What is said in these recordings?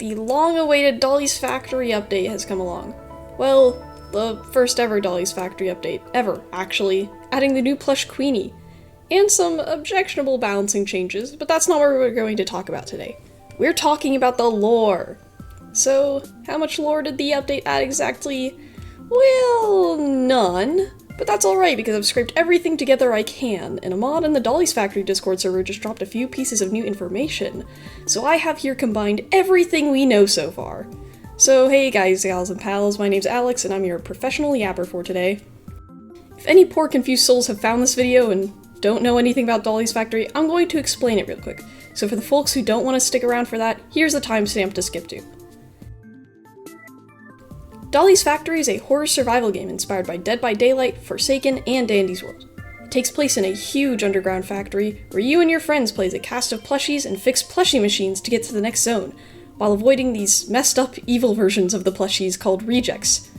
the long-awaited Dolly's Factory update has come along. Well, the first ever Dolly's Factory update, ever, actually, adding the new plush Queenie, and some objectionable balancing changes, but that's not what we're going to talk about today. We're talking about the lore. So, how much lore did the update add exactly? Well, none. But that's alright, because I've scraped everything together I can, and a mod in the Dolly's Factory Discord server just dropped a few pieces of new information. So I have here combined everything we know so far. So hey guys, gals, and pals, my name's Alex, and I'm your professional yapper for today. If any poor confused souls have found this video and don't know anything about Dolly's Factory, I'm going to explain it real quick. So for the folks who don't want to stick around for that, here's the timestamp to skip to. Dolly's Factory is a horror survival game inspired by Dead by Daylight, Forsaken, and Dandy's World. It takes place in a huge underground factory where you and your friends play as a cast of plushies and fix plushie machines to get to the next zone, while avoiding these messed up evil versions of the plushies called rejects.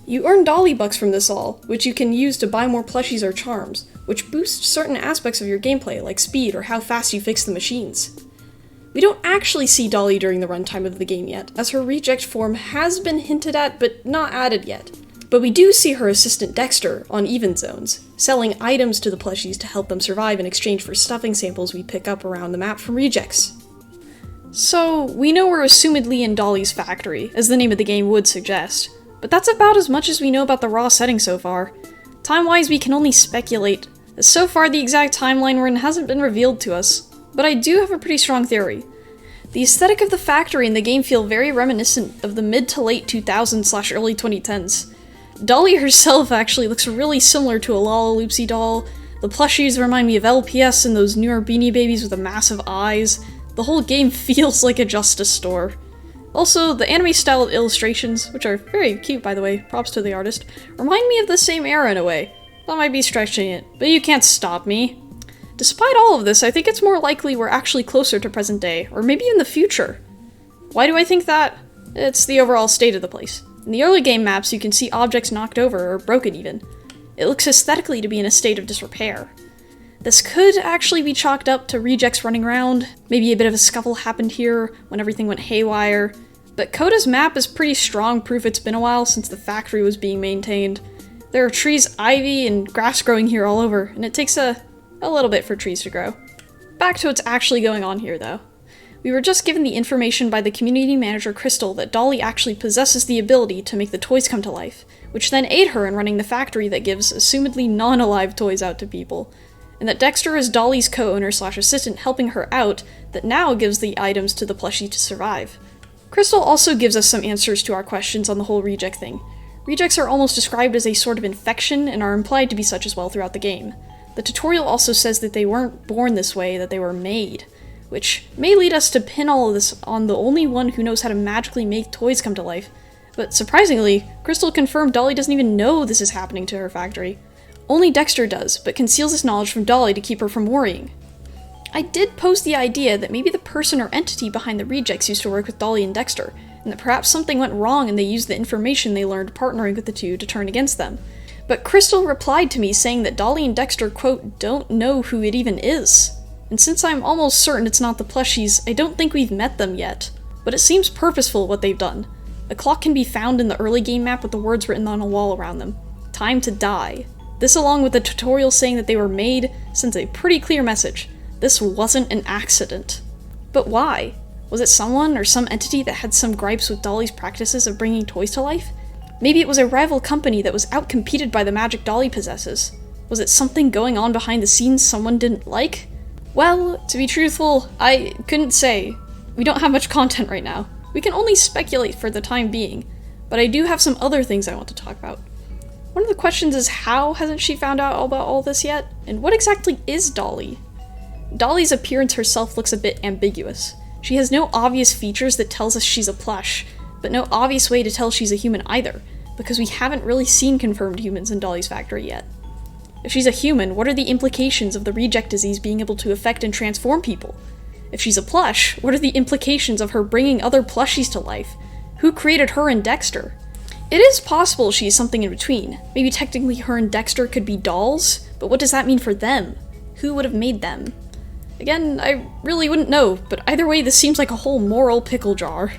You earn Dolly bucks from this all, which you can use to buy more plushies or charms, which boost certain aspects of your gameplay like speed or how fast you fix the machines. We don't actually see Dolly during the runtime of the game yet, as her reject form has been hinted at but not added yet. But we do see her assistant Dexter on even zones, selling items to the plushies to help them survive in exchange for stuffing samples we pick up around the map from rejects. So, we know we're assumedly in Dolly's Factory, as the name of the game would suggest, but that's about as much as we know about the raw setting so far. Time-wise, we can only speculate, as so far the exact timeline we're in hasn't been revealed to us. But I do have a pretty strong theory. The aesthetic of the factory and the game feel very reminiscent of the mid to late 2000s / early 2010s. Dolly herself actually looks really similar to a Lalaloopsy doll. The plushies remind me of LPS and those newer Beanie Babies with the massive eyes. The whole game feels like a Justice store. Also, the anime-styled illustrations, which are very cute by the way, props to the artist, remind me of the same era in a way. That might be stretching it, but you can't stop me. Despite all of this, I think it's more likely we're actually closer to present day, or maybe in the future. Why do I think that? It's the overall state of the place. In the early game maps, you can see objects knocked over, or broken even. It looks aesthetically to be in a state of disrepair. This could actually be chalked up to rejects running around, maybe a bit of a scuffle happened here when everything went haywire, but Coda's map is pretty strong proof it's been a while since the factory was being maintained. There are trees, ivy, and grass growing here all over, and it takes a little bit for trees to grow. Back to what's actually going on here, though. We were just given the information by the community manager Crystal that Dolly actually possesses the ability to make the toys come to life, which then aid her in running the factory that gives assumedly non-alive toys out to people, and that Dexter is Dolly's co-owner / assistant helping her out that now gives the items to the plushie to survive. Crystal also gives us some answers to our questions on the whole reject thing. Rejects are almost described as a sort of infection and are implied to be such as well throughout the game. The tutorial also says that they weren't born this way, that they were made, which may lead us to pin all of this on the only one who knows how to magically make toys come to life. But surprisingly, Crystal confirmed Dolly doesn't even know this is happening to her factory. Only Dexter does, but conceals this knowledge from Dolly to keep her from worrying. I did pose the idea that maybe the person or entity behind the rejects used to work with Dolly and Dexter, and that perhaps something went wrong and they used the information they learned partnering with the two to turn against them. But Crystal replied to me saying that Dolly and Dexter, quote, don't know who it even is. And since I'm almost certain it's not the plushies, I don't think we've met them yet. But it seems purposeful what they've done. A clock can be found in the early game map with the words written on a wall around them. Time to die. This along with the tutorial saying that they were made sends a pretty clear message. This wasn't an accident. But why? Was it someone or some entity that had some gripes with Dolly's practices of bringing toys to life? Maybe it was a rival company that was outcompeted by the magic Dolly possesses. Was it something going on behind the scenes someone didn't like? Well, to be truthful, I couldn't say. We don't have much content right now. We can only speculate for the time being, but I do have some other things I want to talk about. One of the questions is how hasn't she found out about all this yet? And what exactly is Dolly? Dolly's appearance herself looks a bit ambiguous. She has no obvious features that tells us she's a plush, but no obvious way to tell she's a human either, because we haven't really seen confirmed humans in Dolly's factory yet. If she's a human, what are the implications of the reject disease being able to affect and transform people? If she's a plush, what are the implications of her bringing other plushies to life? Who created her and Dexter? It is possible she's something in between. Maybe technically her and Dexter could be dolls, but what does that mean for them? Who would have made them? Again, I really wouldn't know, but either way this seems like a whole moral pickle jar.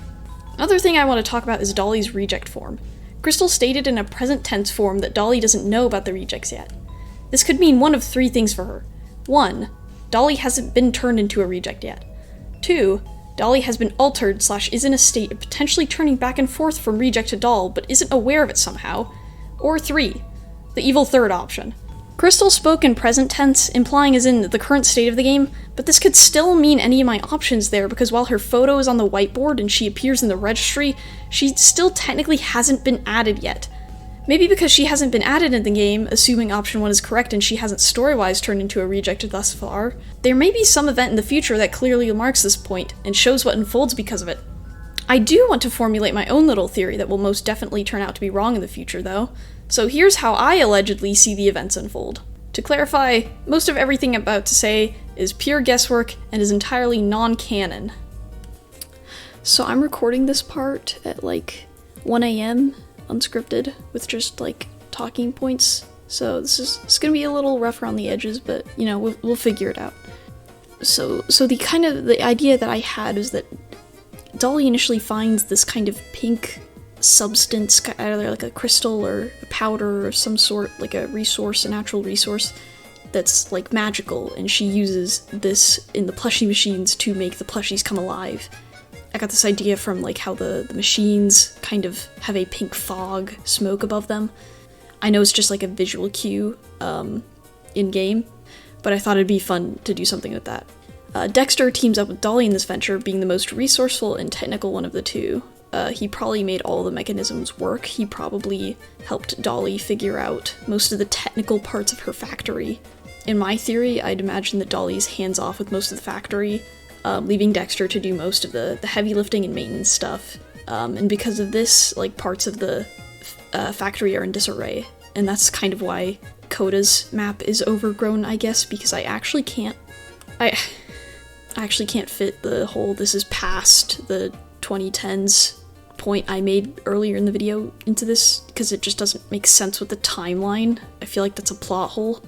Another thing I want to talk about is Dolly's reject form. Crystal stated in a present tense form that Dolly doesn't know about the rejects yet. This could mean one of three things for her. 1. Dolly hasn't been turned into a reject yet. 2. Dolly has been altered / is in a state of potentially turning back and forth from reject to doll, but isn't aware of it somehow. Or 3. The evil third option. Crystal spoke in present tense, implying as in the current state of the game, but this could still mean any of my options there because while her photo is on the whiteboard and she appears in the registry, she still technically hasn't been added yet. Maybe because she hasn't been added in the game, assuming option 1 is correct and she hasn't story-wise turned into a reject thus far, there may be some event in the future that clearly marks this point and shows what unfolds because of it. I do want to formulate my own little theory that will most definitely turn out to be wrong in the future, though. So here's how I allegedly see the events unfold. To clarify, most of everything I'm about to say is pure guesswork and is entirely non-canon. So I'm recording this part at like 1 a.m. unscripted with just like talking points. So it's gonna be a little rough around the edges, but you know, we'll figure it out. So the idea that I had is that Dolly initially finds this kind of pink substance, either like a crystal or a powder or some sort, like a natural resource that's like magical, and she uses this in the plushie machines to make the plushies come alive. I got this idea from like how the machines kind of have a pink fog smoke above them. I know it's just like a visual cue in-game, but I thought it'd be fun to do something with that. Dexter teams up with Dolly in this venture, being the most resourceful and technical one of the two. He probably made all the mechanisms work. He probably helped Dolly figure out most of the technical parts of her factory. In my theory, I'd imagine that Dolly's hands-off with most of the factory, leaving Dexter to do most of the heavy lifting and maintenance stuff. And because of this, like, parts of the factory are in disarray. And that's kind of why Coda's map is overgrown, I guess, because I actually can't fit the whole "this is past the 2010s" point I made earlier in the video into this, because it just doesn't make sense with the timeline. I feel like that's a plot hole.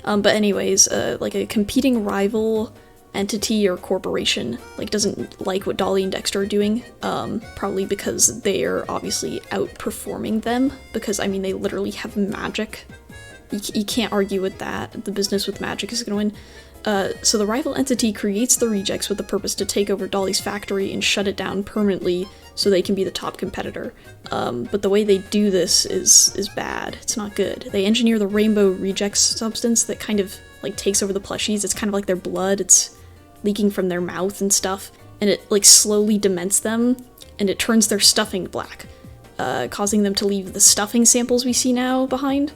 But anyways, like a competing rival entity or corporation like doesn't like what Dolly and Dexter are doing, probably because they are obviously outperforming them, because I mean they literally have magic. You can't argue with that. The business with magic is gonna win. So the rival entity creates the rejects with the purpose to take over Dolly's factory and shut it down permanently so they can be the top competitor. But the way they do this is bad. It's not good. They engineer the rainbow rejects substance that kind of like takes over the plushies. It's kind of like their blood. It's leaking from their mouth and stuff. And it like slowly dements them, and it turns their stuffing black, causing them to leave the stuffing samples we see now behind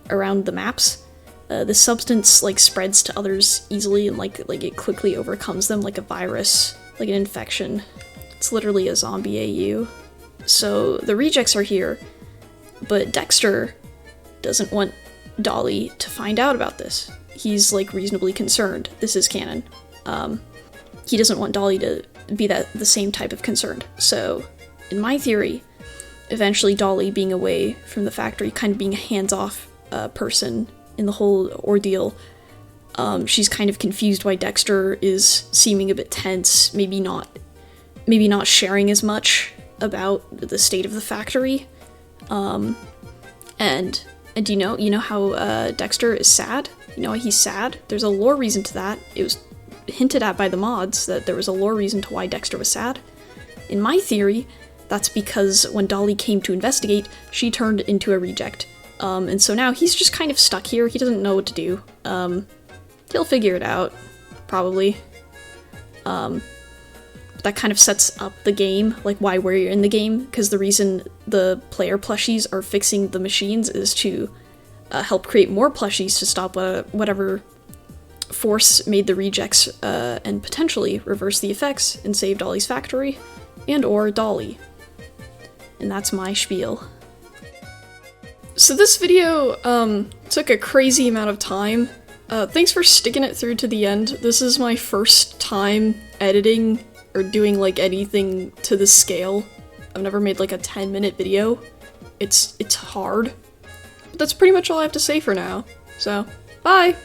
around the maps. This substance like spreads to others easily, and like it quickly overcomes them like a virus, like an infection. It's literally a zombie AU. So the rejects are here, but Dexter doesn't want Dolly to find out about this. He's like reasonably concerned. This is canon. He doesn't want Dolly to be the same type of concerned. So in my theory, eventually Dolly being away from the factory, kind of being a hands-off person in the whole ordeal, she's kind of confused why Dexter is seeming a bit tense, maybe not sharing as much about the state of the factory. And do you know how Dexter is sad? You know why he's sad? There's a lore reason to that. It was hinted at by the mods that there was a lore reason to why Dexter was sad. In my theory, that's because when Dolly came to investigate, she turned into a reject. And so now he's just kind of stuck here. He doesn't know what to do. He'll figure it out, probably. That kind of sets up the game, like why we're in the game, because the reason the player plushies are fixing the machines is to help create more plushies to stop whatever force made the rejects, and potentially reverse the effects and save Dolly's factory, and or Dolly. And that's my spiel. So this video took a crazy amount of time. Thanks for sticking it through to the end. This is my first time editing or doing like anything to this scale. I've never made like a 10-minute video. It's hard. But that's pretty much all I have to say for now. So, bye!